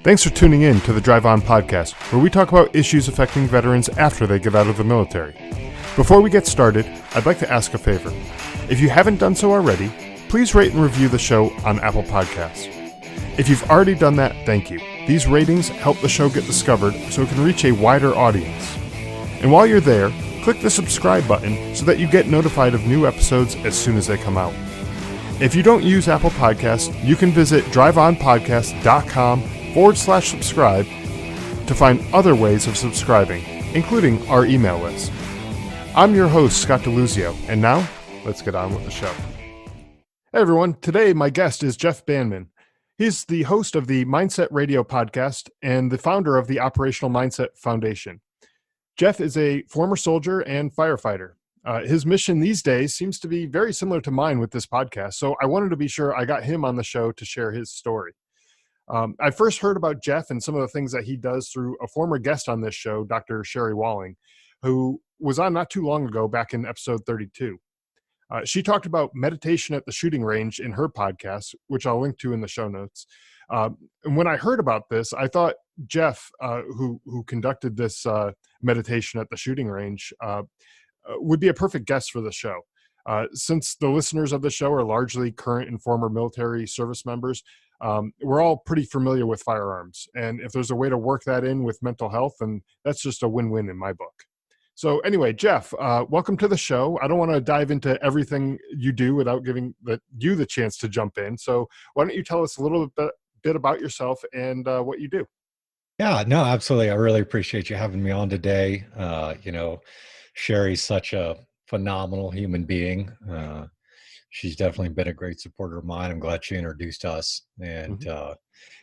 Thanks for tuning in to the Drive On podcast, where we talk about issues affecting veterans after they get out of the military. Before we get started, I'd like to ask a favor. If you haven't done so already, please rate and review the show on Apple Podcasts. If you've already done that, thank you. These ratings help the show get discovered so it can reach a wider audience. And while you're there, click the subscribe button so that you get notified of new episodes as soon as they come out. If you don't use Apple Podcasts, you can visit driveonpodcast.com/subscribe to find other ways of subscribing, including our email list. I'm your host, Scott DeLuzio, and now, let's get on with the show. Hey everyone, today my guest is Jeff Banman. He's the host of the Mindset Radio podcast and the founder of the Operational Mindset Foundation. Jeff is a former soldier and firefighter. His mission these days seems to be very similar to mine with this podcast, so I wanted to be sure I got him on the show to share his story. I first heard about Jeff and some of the things that he does through a former guest on this show, Dr. Sherry Walling, who was on not too long ago back in episode 32. She talked about meditation at the shooting range in her podcast, which I'll link to in the show notes. And when I heard about this, I thought Jeff, who conducted this meditation at the shooting range, would be a perfect guest for the show. Since the listeners of the show are largely current and former military service members, we're all pretty familiar with firearms. And if there's a way to work that in with mental health, then that's just a win-win in my book. So anyway, Jeff, welcome to the show. I don't want to dive into everything you do without giving you the chance to jump in. So why don't you tell us a little bit about yourself and what you do? Yeah, no, absolutely. I really appreciate you having me on today. Sherry's such a phenomenal human being. She's definitely been a great supporter of mine. I'm glad she introduced us, and it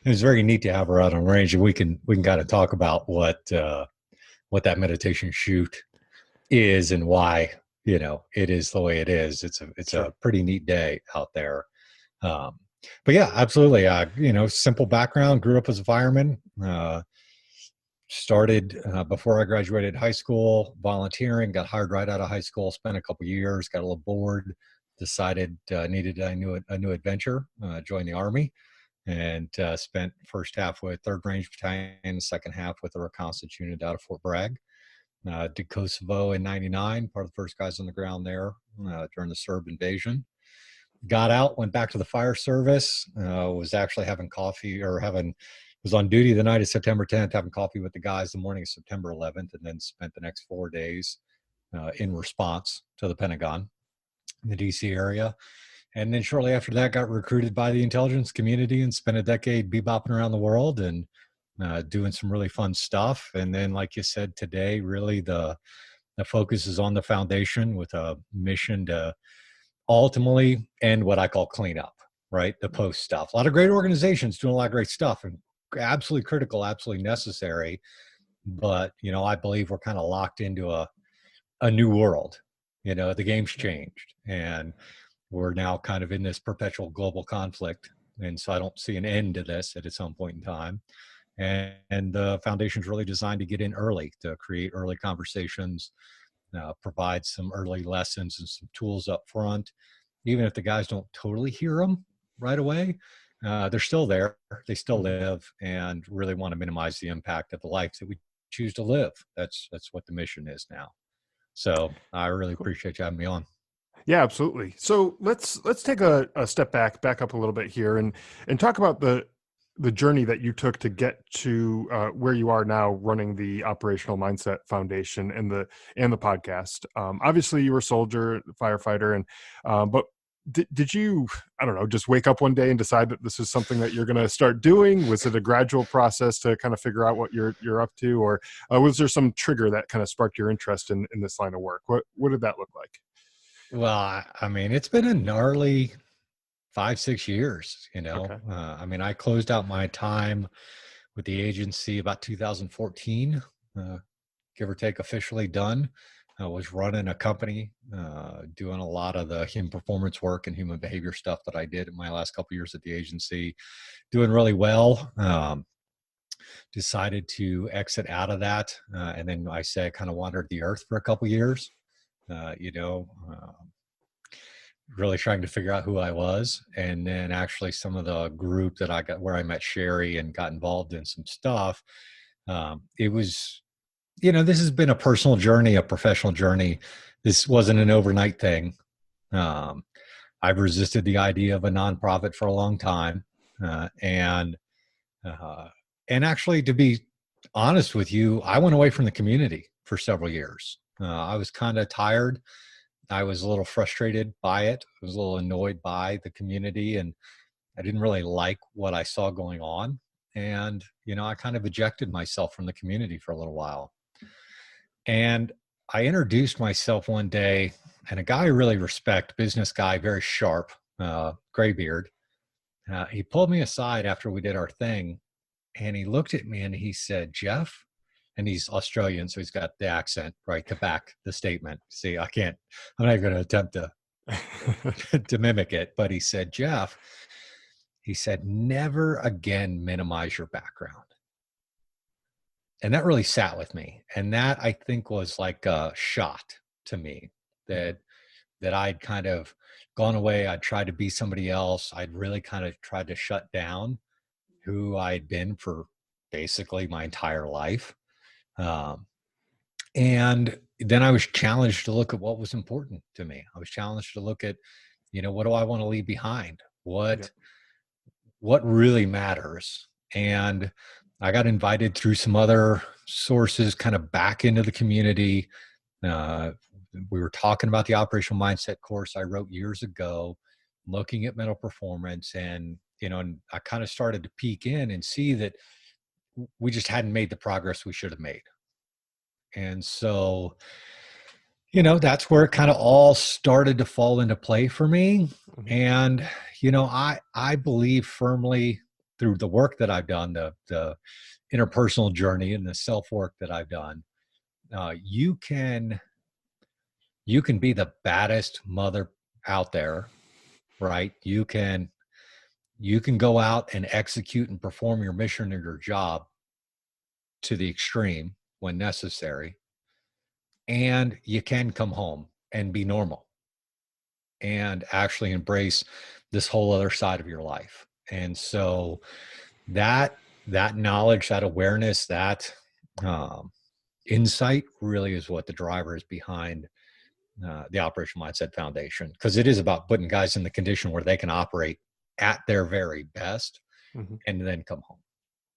was very neat to have her out on range. And we can kind of talk about what that meditation shoot is and why it is the way it is. It's a pretty neat day out there. But yeah, absolutely. Simple background. Grew up as a fireman. Started before I graduated high school, volunteering, got hired right out of high school, spent a couple years, got a little bored, decided needed a new adventure, joined the Army, and spent first half with 3rd Range Battalion, second half with the reconnaissance unit out of Fort Bragg. Did Kosovo in 99, part of the first guys on the ground there during the Serb invasion. Got out, went back to the fire service, was actually was on duty the night of September 10th, having coffee with the guys the morning of September 11th, and then spent the next 4 days in response to the Pentagon in the DC area. And then shortly after that, got recruited by the intelligence community and spent a decade bebopping around the world and doing some really fun stuff. And then, like you said, today, really the focus is on the foundation with a mission to ultimately end what I call cleanup, right? The post stuff. A lot of great organizations doing a lot of great stuff and absolutely critical, absolutely necessary. But, I believe we're kind of locked into a new world. The game's changed and we're now kind of in this perpetual global conflict. And so I don't see an end to this at some point in time. And the foundation's really designed to get in early, to create early conversations, provide some early lessons and some tools up front. Even if the guys don't totally hear them right away, they're still there. They still live and really want to minimize the impact of the life that we choose to live. That's what the mission is now. So I really appreciate you having me on. Yeah, absolutely. So let's take a step back up a little bit here and talk about the journey that you took to get to where you are now, running the Operational Mindset Foundation and the podcast. Obviously, you were a soldier, firefighter, and but did you, I don't know, just wake up one day and decide that this is something that you're going to start doing? Was it a gradual process to kind of figure out what you're up to, or was there some trigger that kind of sparked your interest in this line of work? What did that look like? Well, I mean, it's been a gnarly 5-6 years, Okay. I closed out my time with the agency about 2014, give or take, officially done. I was running a company, doing a lot of the human performance work and human behavior stuff that I did in my last couple of years at the agency, doing really well. Decided to exit out of that. And then I kind of wandered the earth for a couple of years, really trying to figure out who I was. And then actually some of the group that I got, where I met Sherry and got involved in some stuff, it was, this has been a personal journey, a professional journey. This wasn't an overnight thing. I've resisted the idea of a nonprofit for a long time. And actually, to be honest with you, I went away from the community for several years. I was kind of tired. I was a little frustrated by it. I was a little annoyed by the community, and I didn't really like what I saw going on. And, I kind of ejected myself from the community for a little while. And I introduced myself one day, and a guy I really respect, business guy, very sharp, gray beard. He pulled me aside after we did our thing, and he looked at me and he said, "Jeff," and he's Australian, so he's got the accent, right, to back the statement. See, I'm not going to attempt to to mimic it, but he said, "Jeff," he said, "never again minimize your background." And that really sat with me. And that, I think, was like a shot to me that I'd kind of gone away. I'd tried to be somebody else. I'd really kind of tried to shut down who I'd been for basically my entire life. And then I was challenged to look at what was important to me. I was challenged to look at, what do I want to leave behind? What really matters? And I got invited through some other sources kind of back into the community. We were talking about the operational mindset course I wrote years ago, looking at mental performance, and and I kind of started to peek in and see that we just hadn't made the progress we should have made. And so, that's where it kind of all started to fall into play for me. And, I believe firmly through the work that I've done, the interpersonal journey and the self-work that I've done, you can be the baddest mother out there, right? You can go out and execute and perform your mission or your job to the extreme when necessary. And you can come home and be normal and actually embrace this whole other side of your life. And so that knowledge, that awareness, that insight really is what the driver is behind the Operational Mindset Foundation, because it is about putting guys in the condition where they can operate at their very best and then come home.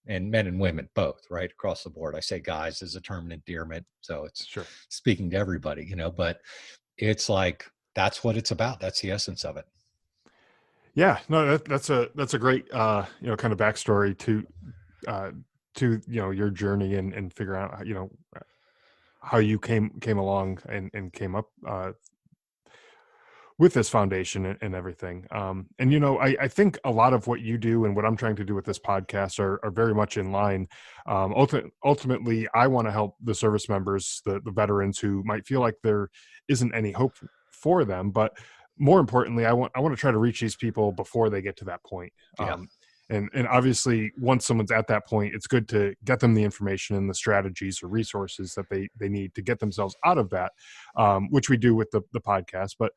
And men and women both, right, across the board. I say guys as a term of endearment, so it's speaking to everybody, but it's like that's what it's about. That's the essence of it. Yeah, no, that's a great kind of backstory to your journey and figure out how you came along and came up with this foundation and everything. And I think a lot of what you do and what I'm trying to do with this podcast are very much in line. Ultimately, I want to help the service members, the veterans who might feel like there isn't any hope for them, but more importantly, I want to try to reach these people before they get to that point. And obviously, once someone's at that point, it's good to get them the information and the strategies or resources that they need to get themselves out of that, which we do with the podcast. But,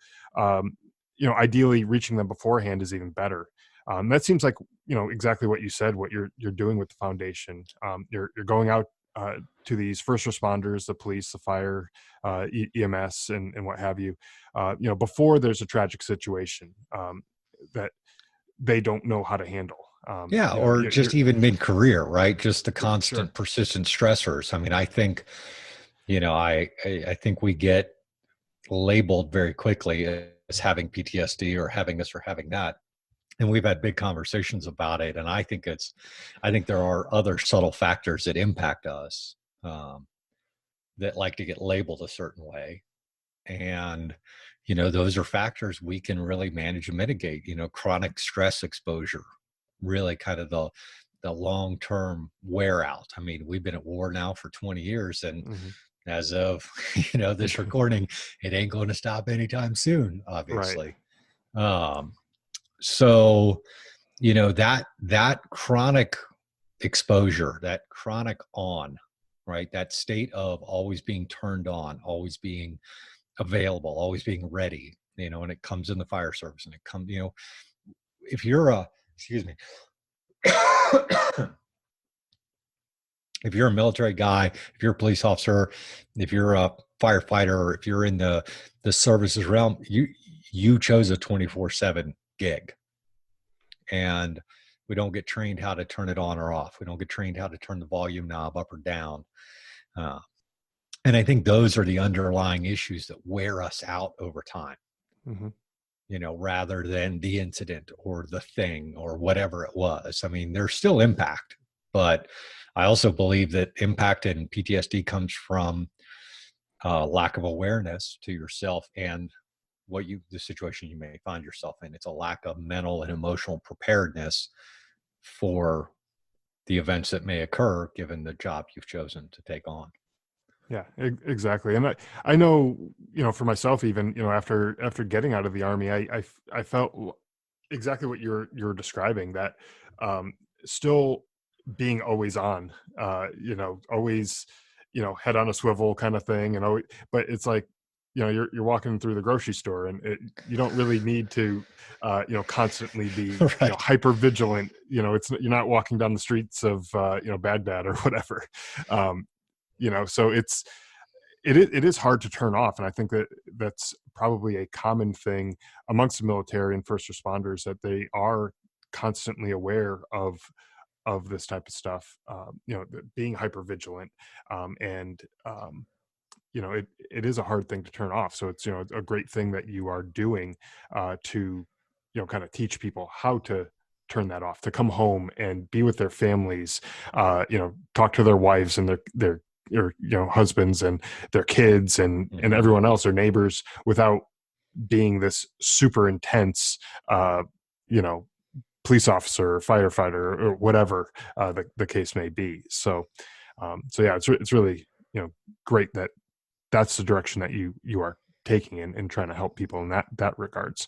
ideally reaching them beforehand is even better. That seems like, exactly what you said, what you're doing with the foundation. You're going out to these first responders, the police, the fire, EMS, and what have you, before there's a tragic situation that they don't know how to handle. Or just even mid-career, right? Just the constant, persistent stressors. I mean, I think, I think we get labeled very quickly as having PTSD or having this or having that. And we've had big conversations about it. And I think there are other subtle factors that impact us that like to get labeled a certain way. And, those are factors we can really manage and mitigate. Chronic stress exposure, really kind of the long-term wear out. I mean, we've been at war now for 20 years and as of, this recording, it ain't going to stop anytime soon, obviously. Right. So, that chronic exposure, that chronic on, right? That state of always being turned on, always being available, always being ready, and it comes in the fire service, and it comes, if you're a, excuse me, if you're a military guy, if you're a police officer, if you're a firefighter, or if you're in the services realm, you chose a 24/7 gig. And we don't get trained how to turn it on or off. We don't get trained how to turn the volume knob up or down. Uh, and I think those are the underlying issues that wear us out over time, Mm-hmm. Rather than the incident or the thing or whatever it was. I mean, there's still impact, but I also believe that impact and PTSD comes from lack of awareness to yourself and the situation you may find yourself in. It's a lack of mental and emotional preparedness for the events that may occur given the job you've chosen to take on. Yeah, exactly. And I know, for myself, even, after getting out of the Army, I felt exactly what you're describing, that still being always on, always, head on a swivel kind of thing. And always, but it's like, you're walking through the grocery store, and you don't really need to, constantly be, Right. hyper vigilant. You're not walking down the streets of, Baghdad or whatever. So it is hard to turn off. And I think that's probably a common thing amongst the military and first responders, that they are constantly aware of this type of stuff, being hyper vigilant. And it is a hard thing to turn off. So it's, a great thing that you are doing to, kind of teach people how to turn that off, to come home and be with their families, talk to their wives and their husbands and their kids and everyone else, their neighbors, without being this super intense, police officer or firefighter or whatever the case may be. So yeah, it's really, great that that's the direction that you are taking and trying to help people in that regards.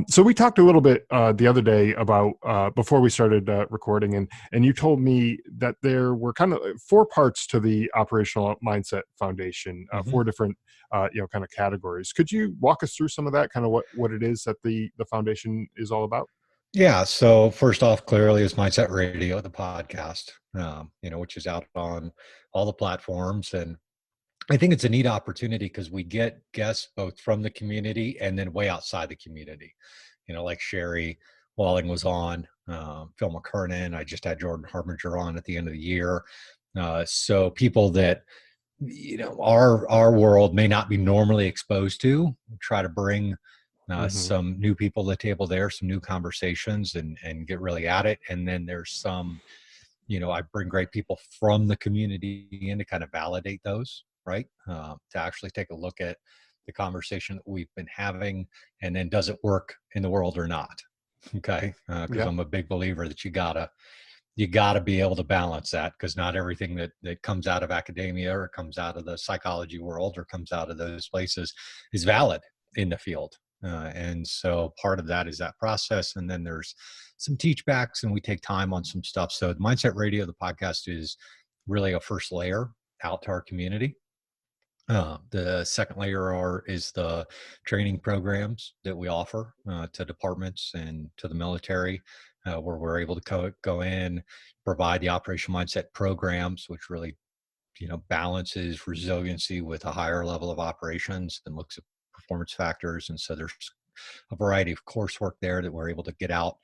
So we talked a little bit the other day about before we started recording, and you told me that there were kind of 4 parts to the Operational Mindset Foundation, 4 different kind of categories. Could you walk us through some of that, kind of what it is that the foundation is all about? Yeah. So first off, clearly is Mindset Radio, the podcast, which is out on all the platforms. And I think it's a neat opportunity because we get guests both from the community and then way outside the community, like Sherry Walling was on, Phil McKernan. I just had Jordan Harbinger on at the end of the year. So people that, our world may not be normally exposed to, try to bring some new people to the table there, some new conversations, and get really at it. And then there's some, I bring great people from the community in to kind of validate those, right? To actually take a look at the conversation that we've been having, and then does it work in the world or not? Okay. Because I'm a big believer that you gotta be able to balance that, because not everything that comes out of academia or comes out of the psychology world or comes out of those places is valid in the field. And so part of that is that process. And then there's some teach backs, and we take time on some stuff. So the Mindset Radio, the podcast, is really a first layer out to our community. The second layer is the training programs that we offer to departments and to the military, where we're able to go in, provide the operational mindset programs, which really, balances resiliency with a higher level of operations and looks at performance factors. And so there's a variety of coursework there that we're able to get out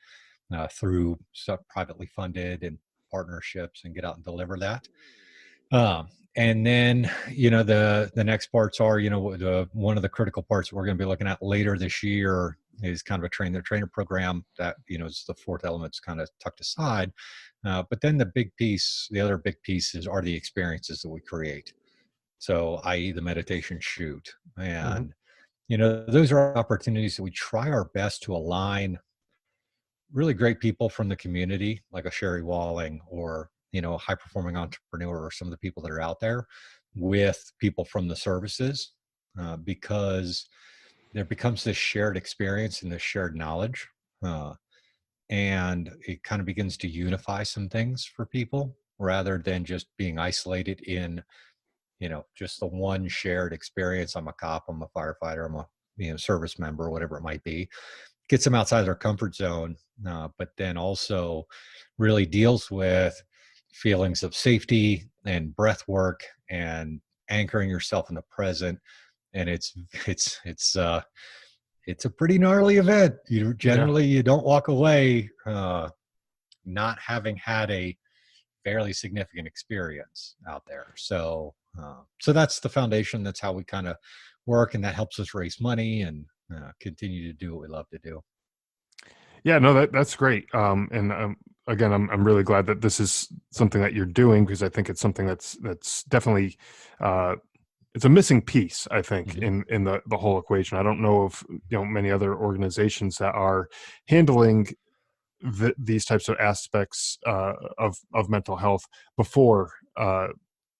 through stuff privately funded and partnerships, and get out and deliver that. And then, the next parts are, one of the critical parts that we're going to be looking at later this year is kind of a trainer program that, is the 4th element's kind of tucked aside. But then the other big pieces are the experiences that we create. So, i.e. the meditation shoot. And, those are opportunities that we try our best to align really great people from the community, like a Sherry Walling or, a high performing entrepreneur, or some of the people that are out there, with people from the services, because there becomes this shared experience and this shared knowledge. And it kind of begins to unify some things for people, rather than just being isolated in, just the one shared experience. I'm a cop, I'm a firefighter, I'm a service member, whatever it might be, gets them outside their comfort zone, but then also really deals with feelings of safety and breath work and anchoring yourself in the present. And it's a pretty gnarly event. You don't walk away not having had a fairly significant experience out there. So that's the foundation. That's how we kind of work, and that helps us raise money and continue to do what we love to do. Yeah, no, that's great. Again, I'm really glad that this is something that you're doing, because I think it's something that's definitely it's a missing piece, I think, in the whole equation. I don't know of many other organizations that are handling these types of aspects of mental health before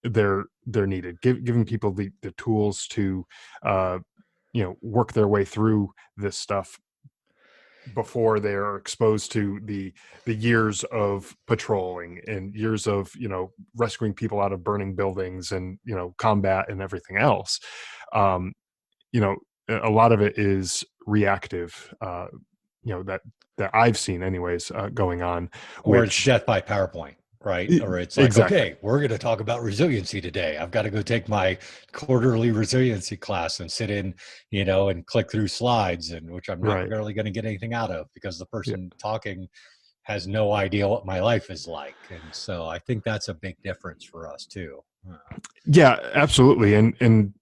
they're needed. Giving people the tools to work their way through this stuff before they are exposed to the years of patrolling and years of rescuing people out of burning buildings and combat and everything else. A lot of it is reactive, that I've seen anyways going on, or it's death by PowerPoint, right? Or it's like, exactly. Okay, we're going to talk about resiliency today. I've got to go take my quarterly resiliency class and sit in, and click through slides, and which I'm not really going to get anything out of, because the person talking has no idea what my life is like. And so I think that's a big difference for us too. Yeah, absolutely. And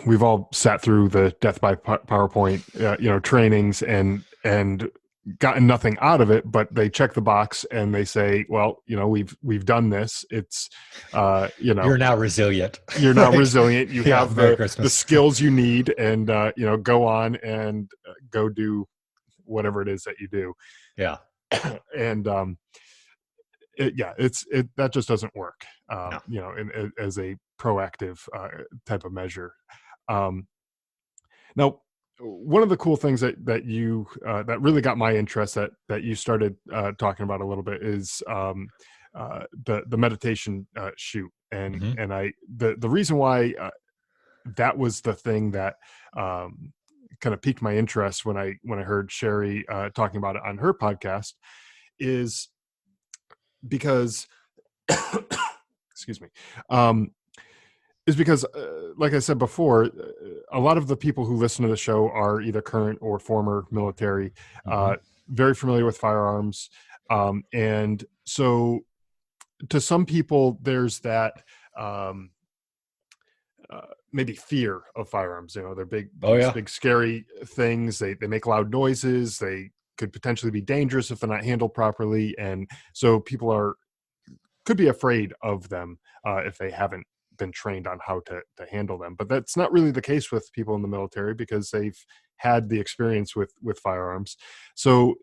we've all sat through the death by PowerPoint, trainings and gotten nothing out of it, but they check the box and they say, well, we've done this. It's, you're now resilient. You're now resilient. You have the skills you need, and, go on and go do whatever it is that you do. Yeah. And, that just doesn't work, No. As a proactive type of measure. Now, one of the cool things that you that really got my interest that you started talking about a little bit is the meditation shoot, and the reason why that was the thing that kind of piqued my interest when I heard Sherry talking about it on her podcast is because excuse me. Is because, like I said before, a lot of the people who listen to the show are either current or former military, very familiar with firearms. And so to some people, there's that maybe fear of firearms. They're big, big, scary things. They make loud noises. They could potentially be dangerous if they're not handled properly. And so people could be afraid of them if they haven't been trained on how to handle them. But that's not really the case with people in the military, because they've had the experience with firearms. So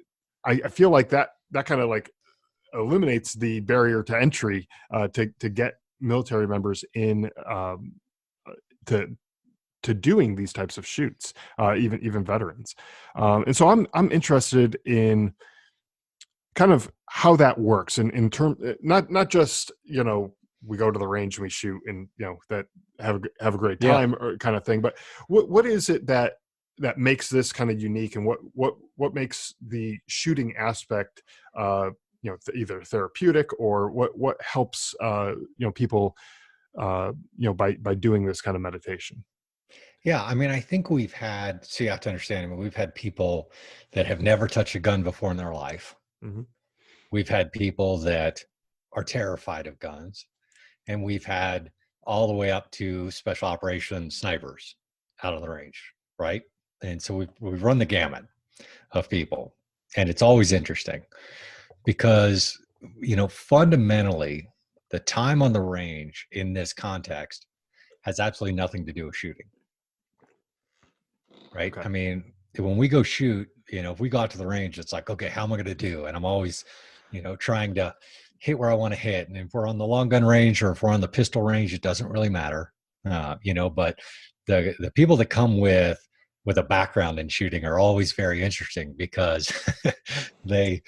I feel like that kind of like eliminates the barrier to entry to get military members in to doing these types of shoots, even veterans. And so I'm interested in kind of how that works, and in term, not just we go to the range and we shoot and that have a great time or kind of thing, but what is it that makes this kind of unique, and what makes the shooting aspect either therapeutic, or what helps people by doing this kind of meditation? Yeah, I mean, I think you have to understand, we've had people that have never touched a gun before in their life. Mm-hmm. We've had people that are terrified of guns. And we've had all the way up to special operations snipers out on the range, right? And so we've run the gamut of people. And it's always interesting because, fundamentally, the time on the range in this context has absolutely nothing to do with shooting, right? Okay. I mean, when we go shoot, if we go out to the range, it's like, okay, how am I going to do? And I'm always, trying to hit where I want to hit. And if we're on the long gun range or if we're on the pistol range, it doesn't really matter. But the people that come with a background in shooting are always very interesting, because they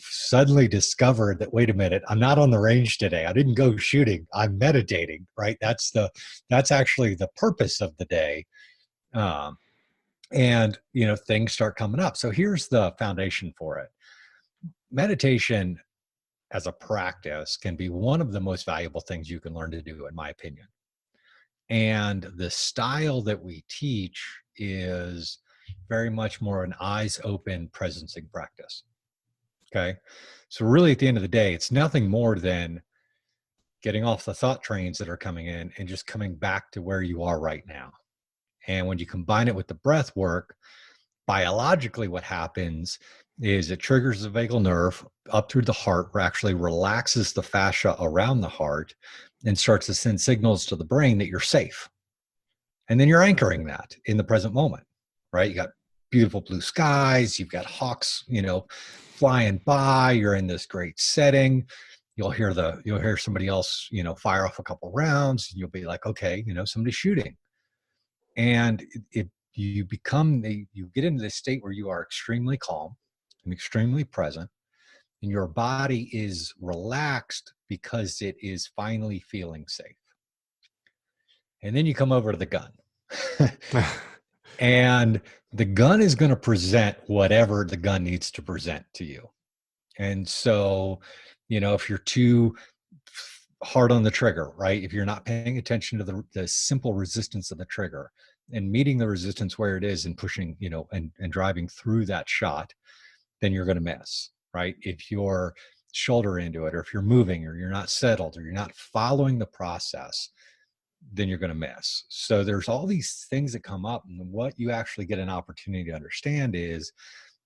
suddenly discovered that, wait a minute, I'm not on the range today. I didn't go shooting. I'm meditating, right? That's actually the purpose of the day. Um, and, things start coming up. So here's the foundation for it. Meditation as a practice can be one of the most valuable things you can learn to do, in my opinion. And the style that we teach is very much more an eyes open presencing practice. Okay. So really at the end of the day, it's nothing more than getting off the thought trains that are coming in and just coming back to where you are right now. And when you combine it with the breath work, biologically what happens is it triggers the vagal nerve up through the heart, where actually relaxes the fascia around the heart and starts to send signals to the brain that you're safe. And then you're anchoring that in the present moment, right? You got beautiful blue skies, you've got hawks, flying by, you're in this great setting. You'll hear somebody else, fire off a couple rounds, and you'll be like, okay, somebody's shooting. And you get into this state where you are extremely calm and extremely present, and your body is relaxed because it is finally feeling safe. And then you come over to the gun. And the gun is going to present whatever the gun needs to present to you. And so, if you're too hard on the trigger, right? If you're not paying attention to the simple resistance of the trigger and meeting the resistance where it is and pushing, and driving through that shot, then you're going to miss, right? If you're shoulder into it, or if you're moving, or you're not settled, or you're not following the process, then you're going to miss. So there's all these things that come up, and what you actually get an opportunity to understand is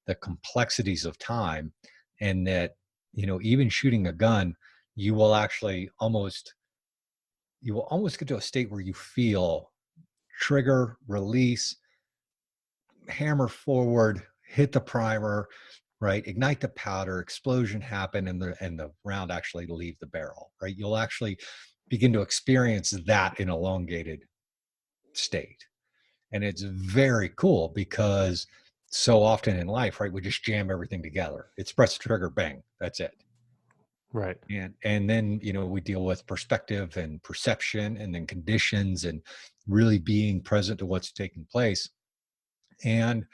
the complexities of time, and that, even shooting a gun, you will almost get to a state where you feel trigger, release, hammer forward, hit the primer, right? Ignite the powder, explosion happen, and the round actually leave the barrel, right? You'll actually begin to experience that in elongated state. And it's very cool because so often in life, right, we just jam everything together. It's press the trigger, bang, that's it. Right. And then, we deal with perspective and perception, and then conditions, and really being present to what's taking place. And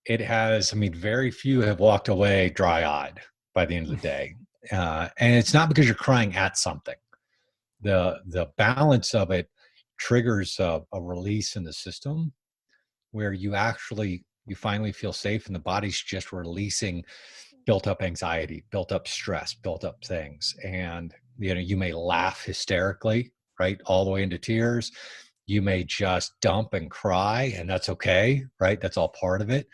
it has, very few have walked away dry-eyed by the end of the day. And it's not because you're crying at something. The balance of it triggers a release in the system where you finally feel safe, and the body's just releasing built up anxiety, built up stress, built up things. And, you may laugh hysterically, right? All the way into tears. You may just dump and cry, and that's okay, right? That's all part of it.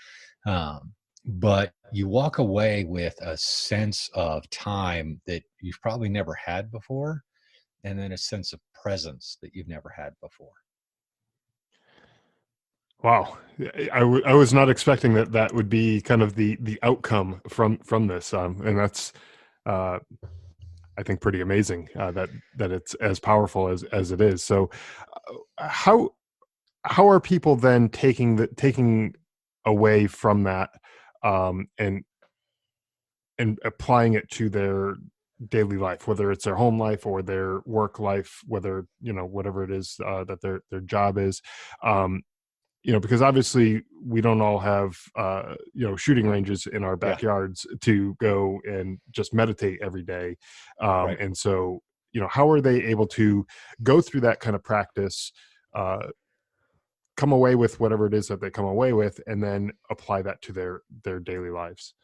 But you walk away with a sense of time that you've probably never had before, and then a sense of presence that you've never had before. Wow. I was not expecting that would be kind of the outcome from this. And that's, I think, pretty amazing that it's as powerful as it is. So how are people then taking away from that and applying it to their daily life, whether it's their home life or their work life, whether, whatever it is that their job is, because obviously we don't all have, shooting ranges in our backyards to go and just meditate every day. Right. And so, how are they able to go through that kind of practice, come away with whatever it is that they come away with, and then apply that to their daily lives?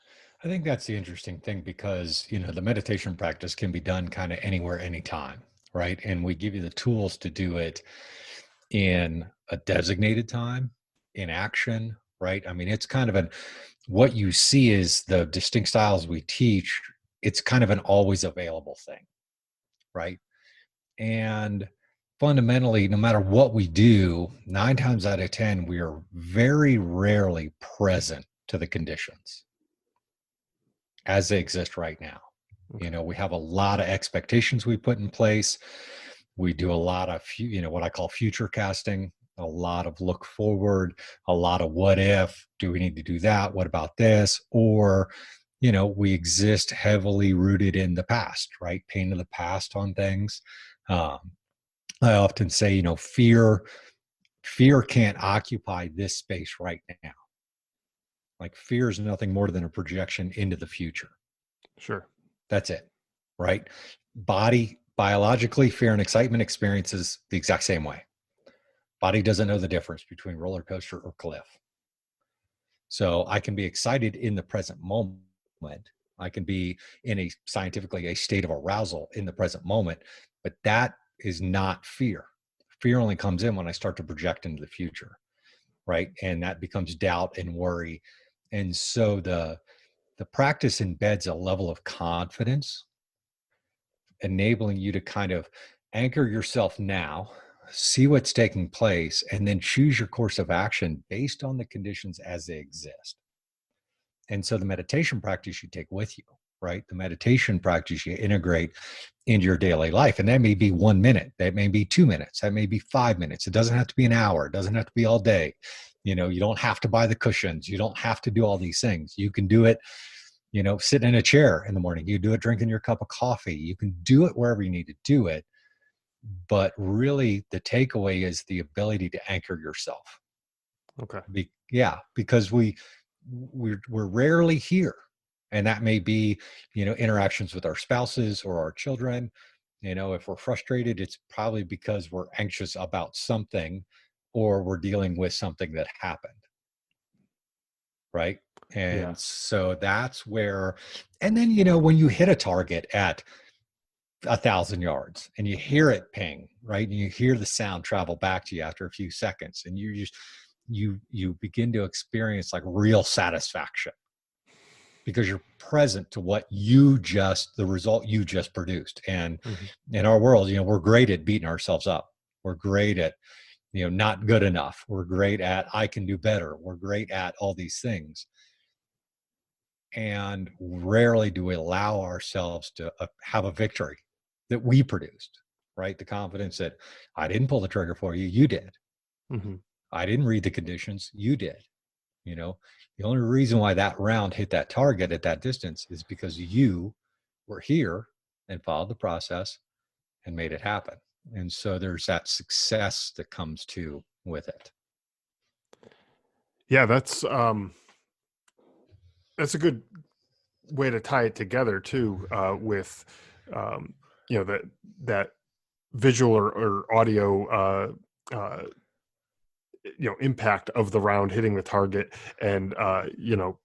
I think that's the interesting thing, because, the meditation practice can be done kind of anywhere, anytime, right? And we give you the tools to do it in a designated time, in action, right? It's kind of what you see is the distinct styles we teach. It's kind of an always available thing, right? And fundamentally, no matter what we do, 9 times out of 10, we are very rarely present to the conditions as they exist right now. Okay. We have a lot of expectations we put in place. We do a lot of, what I call future casting, a lot of look forward, a lot of what if, do we need to do that? What about this? Or, we exist heavily rooted in the past, right? Pain of the past on things. I often say, fear Fear can't occupy this space right now. Like fear is nothing more than a projection into the future. Sure. That's it, right? Body, biologically, fear and excitement experiences the exact same way. Body doesn't know the difference between roller coaster or cliff. So I can be excited in the present moment. I can be in a scientifically a state of arousal in the present moment, but that is not fear. Fear only comes in when I start to project into the future, right? And that becomes doubt and worry. And so the practice embeds a level of confidence, enabling you to kind of anchor yourself now, see what's taking place, and then choose your course of action based on the conditions as they exist. And so the meditation practice you take with you, right? The meditation practice you integrate into your daily life. And that may be 1 minute, that may be 2 minutes, that may be 5 minutes. It doesn't have to be an hour, it doesn't have to be all day. You know, you don't have to buy the cushions, you don't have to do all these things. You can do it, you know, sitting in a chair in the morning, you do it drinking your cup of coffee, you can do it wherever you need to do it. But really the takeaway is the ability to anchor yourself. Okay. Because we're rarely here, and that may be, you know, interactions with our spouses or our children. You know, if we're frustrated, it's probably because we're anxious about something, or we're dealing with something that happened, right? And so that's where, and then, you know, when you hit a target at 1,000 yards and you hear it ping, right, and you hear the sound travel back to you after a few seconds, and you just you begin to experience like real satisfaction because you're present to what the result you just produced. And in our world, you know, we're great at beating ourselves up. We're great at, you know, not good enough. We're great at, I can do better. We're great at all these things. And rarely do we allow ourselves to have a victory that we produced, right? The confidence that I didn't pull the trigger for you, you did. I didn't read the conditions, you did. You know, the only reason why that round hit that target at that distance is because you were here and followed the process and made it happen. And so there's that success that comes to with it. Yeah, that's a good way to tie it together too, with you know, that visual or audio you know, impact of the round hitting the target, and you know,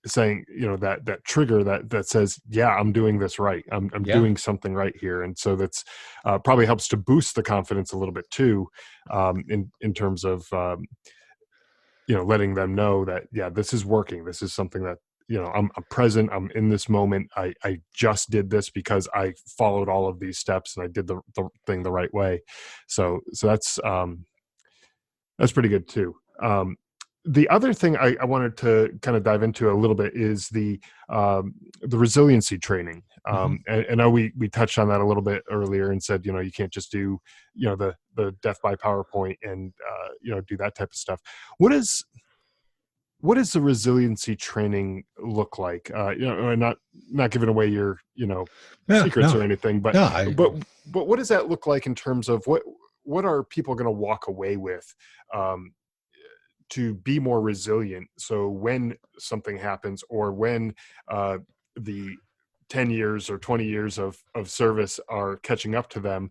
saying, you know, that trigger that says, yeah, I'm doing this right, I'm doing something right here. And so that's probably helps to boost the confidence a little bit too, in terms of you know, letting them know that, yeah, this is working, this is something that, you know, I'm present, I'm in this moment, I just did this because I followed all of these steps and I did the thing the right way. So that's pretty good too. The other thing I wanted to kind of dive into a little bit is the resiliency training. And I know we touched on that a little bit earlier and said, you know, you can't just do, you know, the death by PowerPoint and you know, do that type of stuff. What does the resiliency training look like? You know, and not giving away your, you know, secrets or anything, but what does that look like in terms of what are people going to walk away with to be more resilient? So when something happens, or when the 10 years or 20 years of service are catching up to them,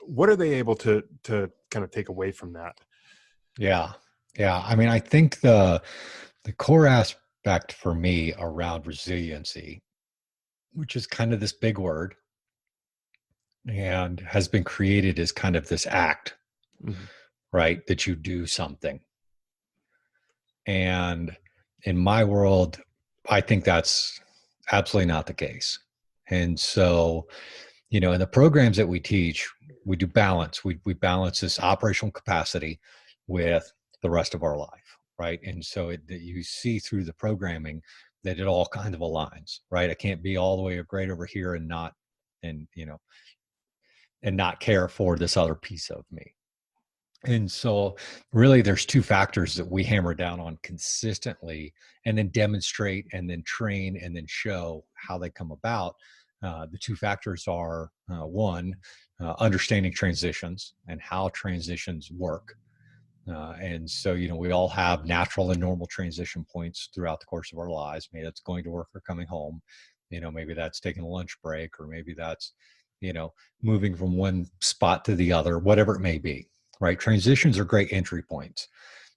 what are they able to kind of take away from that? Yeah. I mean, I think the core aspect for me around resiliency, which is kind of this big word, and has been created as kind of this act, right? That you do something. And in my world, I think that's absolutely not the case. And so, you know, in the programs that we teach, we do balance. We balance this operational capacity with the rest of our life, right? And so you see through the programming that it all kind of aligns, right? I can't be all the way great over here and not care for this other piece of me. And so really there's two factors that we hammer down on consistently, and then demonstrate and then train and then show how they come about. The two factors are one, understanding transitions and how transitions work. And so, we all have natural and normal transition points throughout the course of our lives. Maybe that's going to work or coming home. Maybe that's taking a lunch break, or maybe that's, moving from one spot to the other, whatever it may be, right? Transitions are great entry points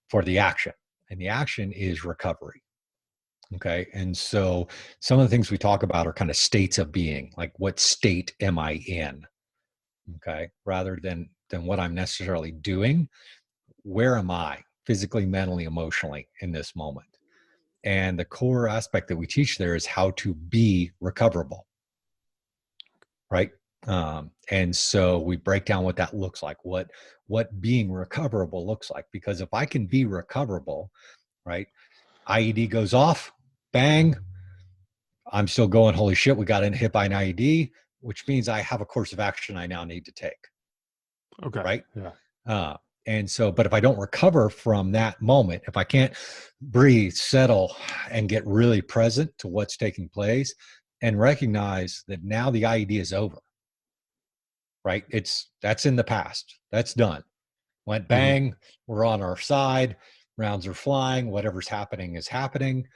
for the action, and the action is recovery. Okay. And so some of the things we talk about are kind of states of being, like what state am I in? Okay. Rather than what I'm necessarily doing, where am I physically, mentally, emotionally in this moment? And the core aspect that we teach there is how to be recoverable. Right. And so we break down what that looks like, what being recoverable looks like, because if I can be recoverable, right, IED goes off, bang, I'm still going, holy shit, we got hit by an IED, which means I have a course of action I now need to take. Okay. Right. Yeah. And so, but if I don't recover from that moment, if I can't breathe, settle, and get really present to what's taking place and recognize that now the IED is over, right? That's in the past. That's done. Went bang, we're on our side, rounds are flying, whatever's happening is happening.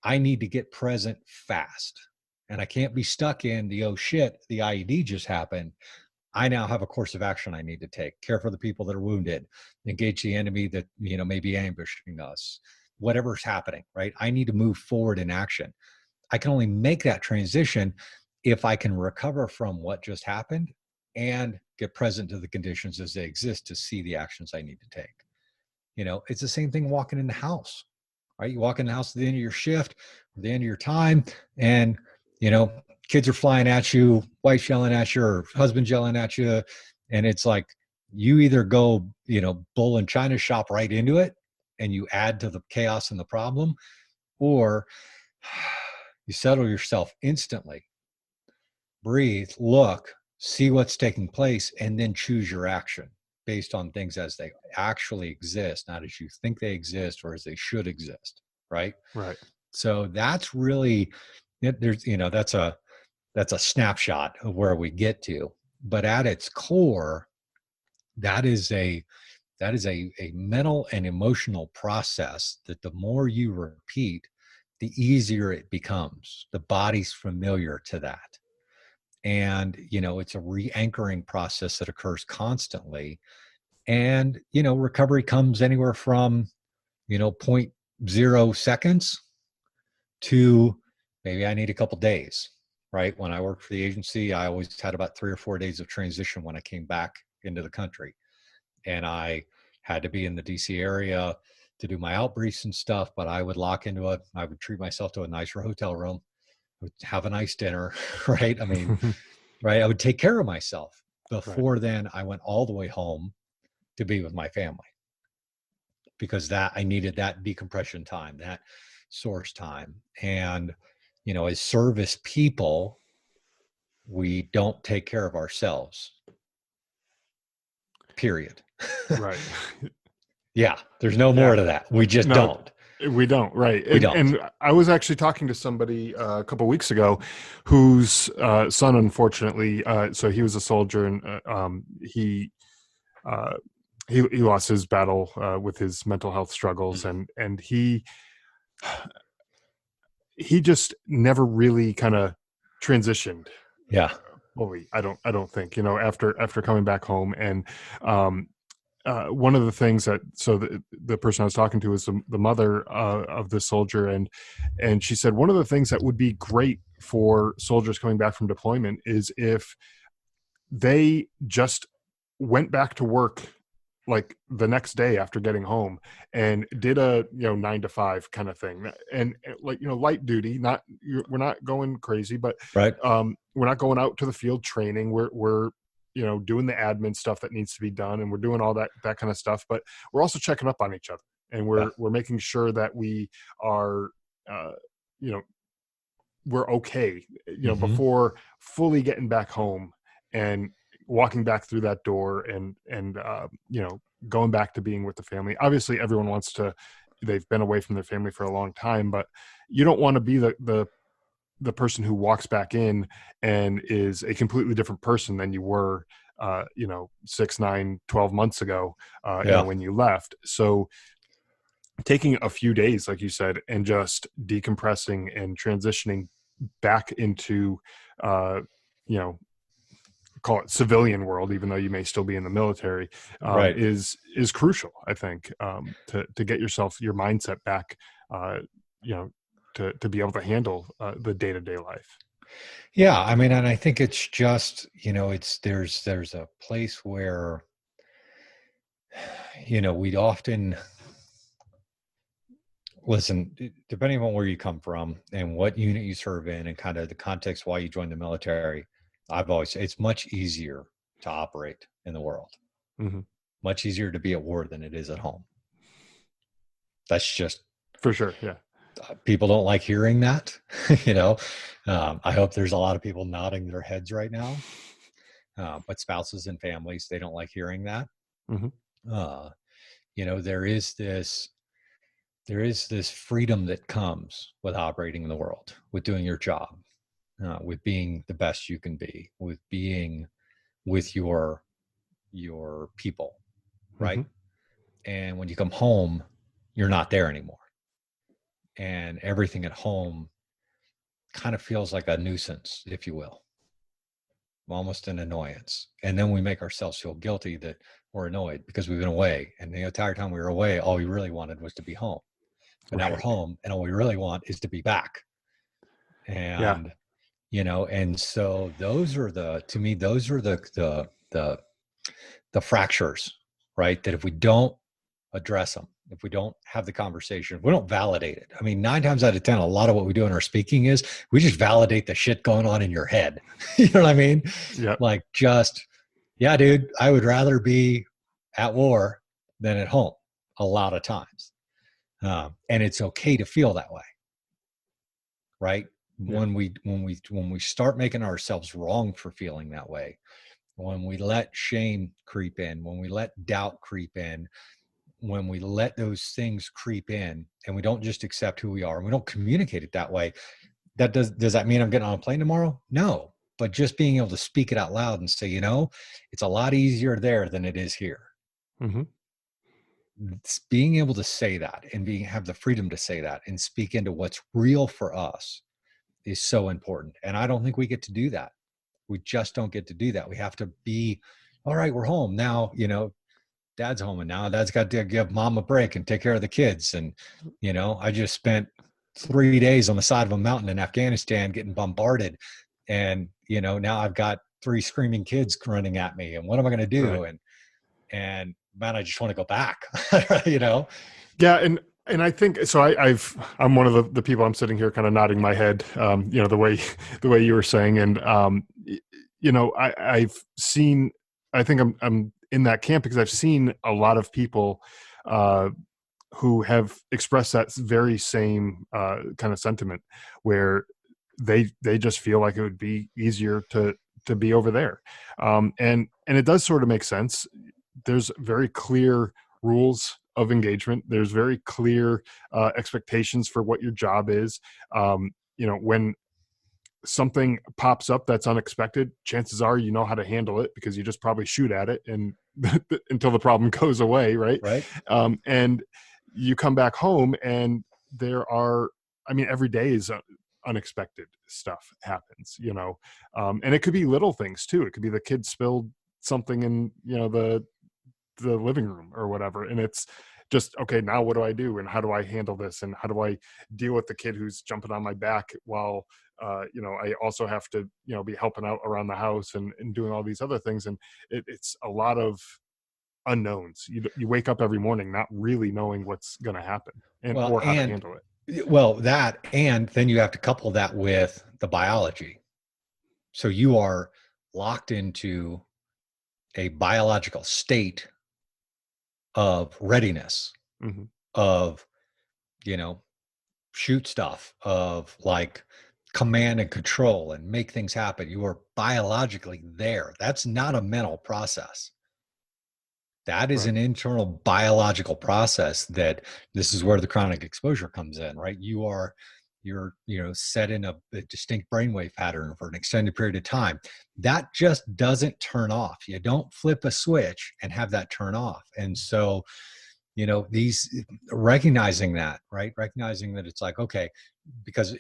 I need to get present fast. And I can't be stuck in the, oh shit, the IED just happened. I now have a course of action I need to take. Care for the people that are wounded, engage the enemy that, may be ambushing us, whatever's happening, right? I need to move forward in action. I can only make that transition if I can recover from what just happened and get present to the conditions as they exist to see the actions I need to take. It's the same thing walking in the house, right? You walk in the house at the end of your shift, at the end of your time, and, kids are flying at you, wife's yelling at you, or husband's yelling at you. And it's like, you either go, bull in China shop right into it and you add to the chaos and the problem, or you settle yourself instantly, breathe, look, see what's taking place, and then choose your action based on things as they actually exist, not as you think they exist or as they should exist. Right. Right. So that's really, there's, that's a snapshot of where we get to, but at its core, that is a mental and emotional process that the more you repeat, the easier it becomes. The body's familiar to that. And, it's a re-anchoring process that occurs constantly. And, recovery comes anywhere from, 0.0 seconds to maybe I need a couple days, right? When I worked for the agency, I always had about 3 or 4 days of transition when I came back into the country. And I had to be in the DC area to do my outbriefs and stuff, but I would I would treat myself to a nicer hotel room, would have a nice dinner, right? I mean, right. I would take care of myself. Before then, I went all the way home to be with my family because I needed that decompression time, that source time. And, as service people, we don't take care of ourselves, period. Right. Yeah. There's no more to that. We just don't. We don't. Right. We don't. And I was actually talking to somebody a couple of weeks ago whose son, unfortunately, so he was a soldier and he lost his battle with his mental health struggles, and he just never really kind of transitioned. Yeah. Fully. I don't think, after coming back home. And one of the things the person I was talking to is the mother of the soldier, and she said one of the things that would be great for soldiers coming back from deployment is if they just went back to work like the next day after getting home and did a 9 to 5 kind of thing, and like light duty, we're not going crazy, but right. We're not going out to the field training. We're doing the admin stuff that needs to be done, and we're doing all that kind of stuff, but we're also checking up on each other, and we're making sure that we are we're okay before fully getting back home and walking back through that door and going back to being with the family. Obviously everyone they've been away from their family for a long time, but you don't want to be the the person who walks back in and is a completely different person than you were, 6, 9, 12 months ago, Yeah. when you left. So taking a few days, like you said, and just decompressing and transitioning back into, you know, call it civilian world, even though you may still be in the military, Right. is crucial, I think, to get your mindset back, you know, to be able to handle the day-to-day life. Yeah. I mean, and I think it's just, there's a place where, we'd often listen, depending on where you come from and what unit you serve in and kind of the context why you joined the military, I've always said it's much easier to operate in the world. Mm-hmm. Much easier to be at war than it is at home. That's just For sure. Yeah. People don't like hearing that. I hope there's a lot of people nodding their heads right now. But spouses and families, they don't like hearing that. Mm-hmm. There is this freedom that comes with operating in the world, with doing your job, with being the best you can be, with being with your people, right? Mm-hmm. And when you come home, you're not there anymore. And everything at home kind of feels like a nuisance, if you will, almost an annoyance. And then we make ourselves feel guilty that we're annoyed because we've been away. And the entire time we were away, all we really wanted was to be home. But now we're home, and all we really want is to be back. And, and so those are the fractures, right? That if we don't address them, if we don't have the conversation, if we don't validate it. I mean, 9 times out of 10, a lot of what we do in our speaking is we just validate the shit going on in your head. You know what I mean? Yeah. Like yeah, dude, I would rather be at war than at home a lot of times. And it's okay to feel that way. Right. Yeah. When we start making ourselves wrong for feeling that way, when we let shame creep in, when we let doubt creep in, when we let those things creep in and we don't just accept who we are and we don't communicate it that way, does that mean I'm getting on a plane tomorrow? No, but just being able to speak it out loud and say, it's a lot easier there than it is here. Mm-hmm. Being able to say that and have the freedom to say that and speak into what's real for us is so important. And I don't think we get to do that. We just don't get to do that. We have to be, all right, we're home now, Dad's home, and now Dad's got to give Mom a break and take care of the kids. And, I just spent 3 days on the side of a mountain in Afghanistan getting bombarded. And, now I've got 3 screaming kids running at me. And what am I going to do? Right. And man, I just want to go back, Yeah. And I think, so I'm one of the people, I'm sitting here kind of nodding my head, the way you were saying. And, I've seen, I think I'm in that camp because I've seen a lot of people who have expressed that very same kind of sentiment, where they just feel like it would be easier to be over there. And it does sort of make sense. There's very clear rules of engagement. There's very clear expectations for what your job is. When something pops up that's unexpected, chances are you know how to handle it because you just probably shoot at it and until the problem goes away, right? And you come back home and every day is unexpected stuff happens, and it could be little things too. It could be the kid spilled something in the living room or whatever, and it's just, okay, now what do I do and how do I handle this and how do I deal with the kid who's jumping on my back while I also have to be helping out around the house and doing all these other things. And it's a lot of unknowns. You wake up every morning not really knowing what's going to happen or how to handle it. Well, that, and then you have to couple that with the biology. So you are locked into a biological state of readiness, mm-hmm. of, shoot stuff, of like command and control and make things happen. You are biologically there. That's not a mental process. That is an internal biological process that this is where the chronic exposure comes in, right? You are you're, set in a distinct brainwave pattern for an extended period of time. That just doesn't turn off. You don't flip a switch and have that turn off. And so, these recognizing that, right? Recognizing that it's like, okay, because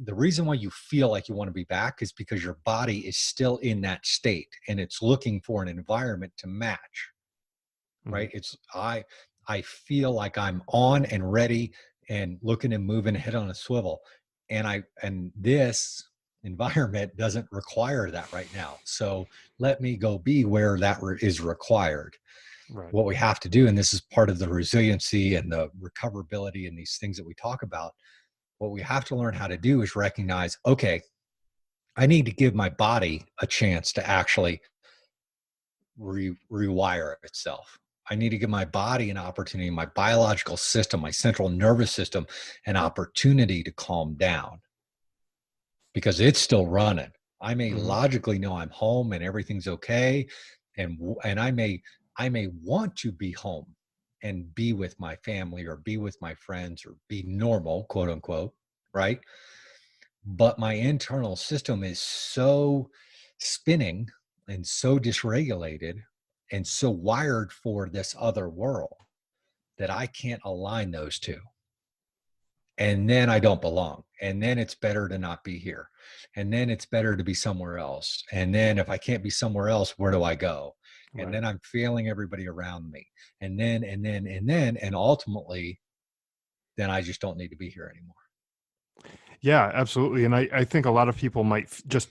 the reason why you feel like you want to be back is because your body is still in that state and it's looking for an environment to match, right? It's, I feel like I'm on and ready and looking and moving, head on a swivel. And this environment doesn't require that right now. So let me go be where that is required. Right. What we have to do, and this is part of the resiliency and the recoverability and these things that we talk about, what we have to learn how to do is recognize, okay, I need to give my body a chance to actually rewire itself. I need to give my body an opportunity, my biological system, my central nervous system, an opportunity to calm down, because it's still running. I may logically know I'm home and everything's okay, and I may want to be home and be with my family or be with my friends or be normal, quote unquote, right? But my internal system is so spinning and so dysregulated and so wired for this other world that I can't align those two. And then I don't belong. And then it's better to not be here. And then it's better to be somewhere else. And then if I can't be somewhere else, where do I go? And Right. then I'm failing everybody around me. And then ultimately, then I just don't need to be here anymore. Yeah, absolutely. And I think a lot of people might just,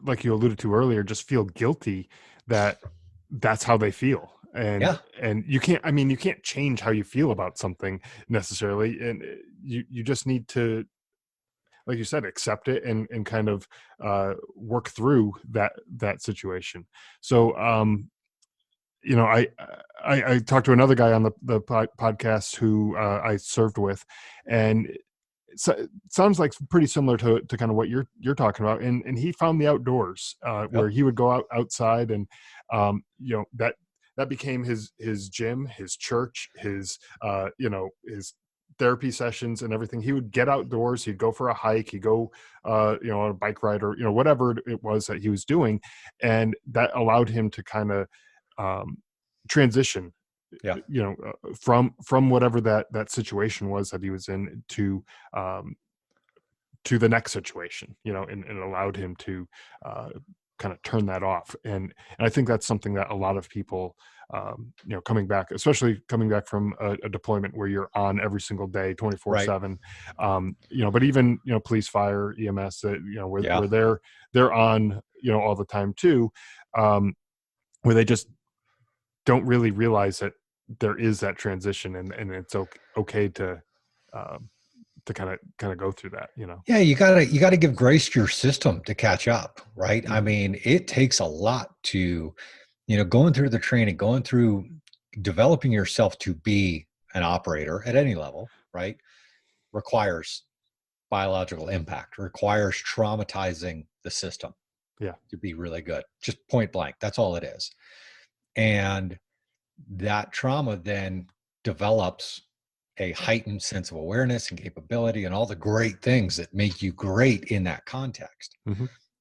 like you alluded to earlier, just feel guilty that that's how they feel. And you can't change how you feel about something necessarily. And you just need to, like you said, accept it and kind of work through that situation. So, I talked to another guy on the podcast who I served with, and it sounds like pretty similar to kind of what you're talking about. And he found the outdoors where he would go outside, and that became his gym, his church, his therapy sessions and everything. He would get outdoors, he'd go for a hike, he'd go on a bike ride, or whatever it was that he was doing, and that allowed him to kind of transition from whatever that situation was that he was in to the next situation, and allowed him to kind of turn that off. And I think that's something that a lot of people, especially coming back from a deployment where you're on every single day, 24/7, but even, police, fire, EMS, where they're on, all the time too, where they just don't really realize that there is that transition, and it's okay to kind of go through that. Yeah, you gotta give grace to your system to catch up, right? I mean, it takes a lot to, going through the training, going through developing yourself to be an operator at any level, right? Requires biological impact, requires traumatizing the system to be really good. Just point blank. That's all it is. And that trauma then develops a heightened sense of awareness and capability and all the great things that make you great in that context.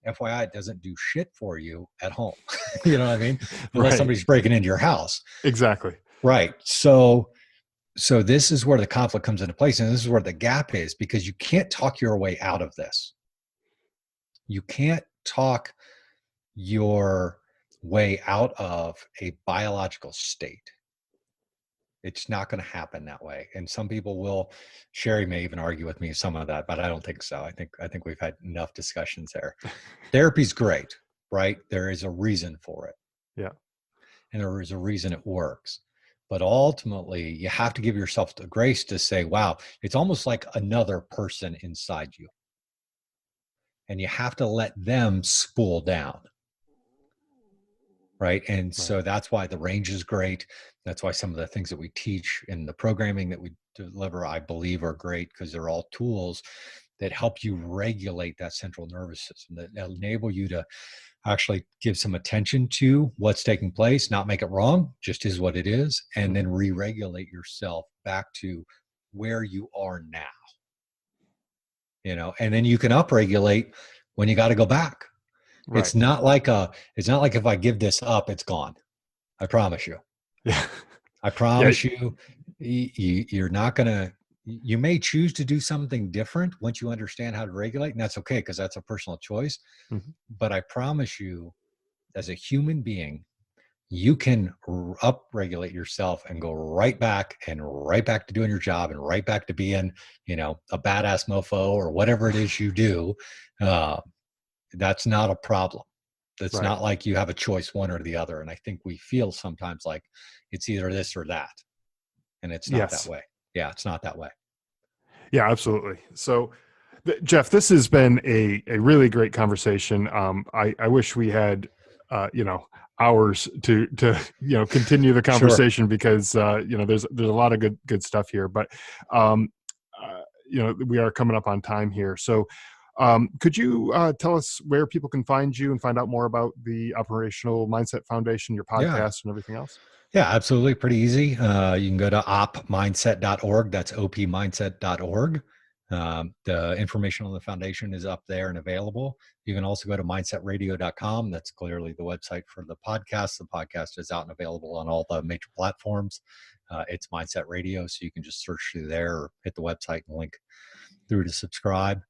FYI, it doesn't do shit for you at home. You know what I mean? Unless somebody's breaking into your house. Exactly. Right. So this is where the conflict comes into place. And this is where the gap is, because you can't talk your way out of this. You can't talk your way out of a biological state. It's not going to happen that way. And some people will, Sherry may even argue with me some of that, but I don't think so. I think we've had enough discussions there. Therapy's great, right? There is a reason for it. Yeah. And there is a reason it works. But ultimately, you have to give yourself the grace to say, wow, it's almost like another person inside you. And you have to let them spool down. Right. And so that's why the range is great. That's why some of the things that we teach in the programming that we deliver, I believe, are great, because they're all tools that help you regulate that central nervous system, that enable you to actually give some attention to what's taking place, not make it wrong, just is what it is, and then re-regulate yourself back to where you are now. and then you can upregulate when you got to go back. Right. It's not like if I give this up, it's gone. I promise you. Yeah. I promise you're not going to, you may choose to do something different once you understand how to regulate, and that's okay, because that's a personal choice. Mm-hmm. But I promise you, as a human being, you can upregulate yourself and go right back to doing your job, and right back to being, a badass mofo or whatever it is you do. That's not a problem. It's Right. not like you have a choice, one or the other. And I think we feel sometimes like it's either this or that. And it's not that way. Yeah, it's not that way. Yeah, absolutely. So, Jeff, this has been a really great conversation. I wish we had, hours to continue the conversation. Sure. Because there's a lot of good stuff here. But we are coming up on time here. So, could you tell us where people can find you and find out more about the Operational Mindset Foundation, your podcast, and everything else? Yeah, absolutely. Pretty easy. You can go to opmindset.org. That's opmindset.org. The information on the foundation is up there and available. You can also go to mindsetradio.com. That's clearly the website for the podcast. The podcast is out and available on all the major platforms. It's Mindset Radio, so you can just search through there or hit the website and link through to subscribe.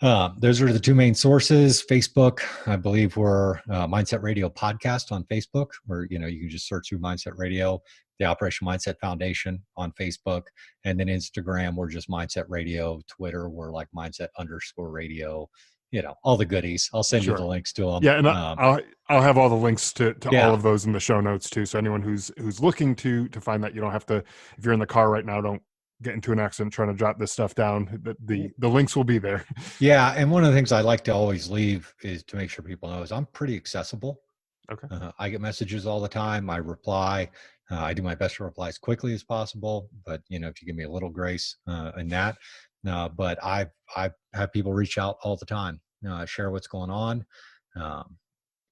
Those are the two main sources. Facebook, I believe we're Mindset Radio Podcast on Facebook, where, you can just search through Mindset Radio, the Operation Mindset Foundation on Facebook, and then Instagram, we're just Mindset Radio. Twitter, we're like Mindset_radio, all the goodies. I'll send you the links to them. Yeah. And I'll have all the links to all of those in the show notes too. So anyone who's looking to find that, you don't have to, if you're in the car right now, don't get into an accident trying to jot this stuff down. The links will be there. Yeah. And one of the things I like to always leave is to make sure people know is I'm pretty accessible. Okay. I get messages all the time. I reply. I do my best to reply as quickly as possible, but if you give me a little grace in that. But I've had people reach out all the time, share what's going on.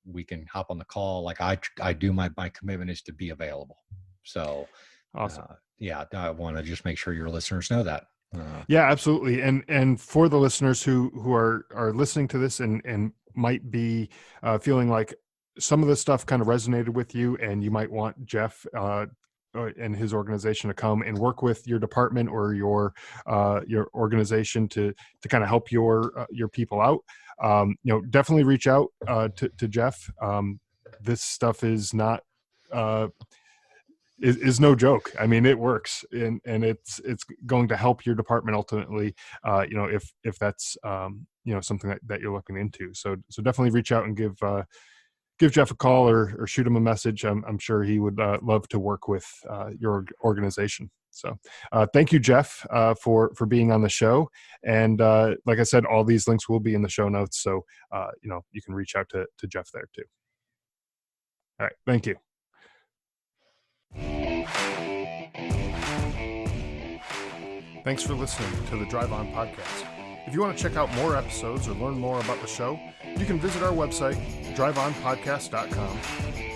We can hop on the call. Like I do, my commitment is to be available. So awesome. I want to just make sure your listeners know that. Yeah, absolutely. And for the listeners who are listening to this and might be feeling like some of this stuff kind of resonated with you, and you might want Jeff and his organization to come and work with your department or your organization to kind of help your people out, definitely reach out to Jeff. This stuff is not is no joke. I mean, it works, and it's going to help your department ultimately. If that's something that you're looking into. So definitely reach out and give Jeff a call or shoot him a message. I'm sure he would love to work with your organization. So thank you, Jeff, for being on the show. And like I said, all these links will be in the show notes. So, you can reach out to Jeff there too. All right. Thank you. Thanks for listening to the Drive On Podcast. If you want to check out more episodes or learn more about the show, you can visit our website, driveonpodcast.com,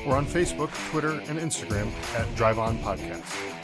or on Facebook, Twitter, and Instagram at Drive On Podcast.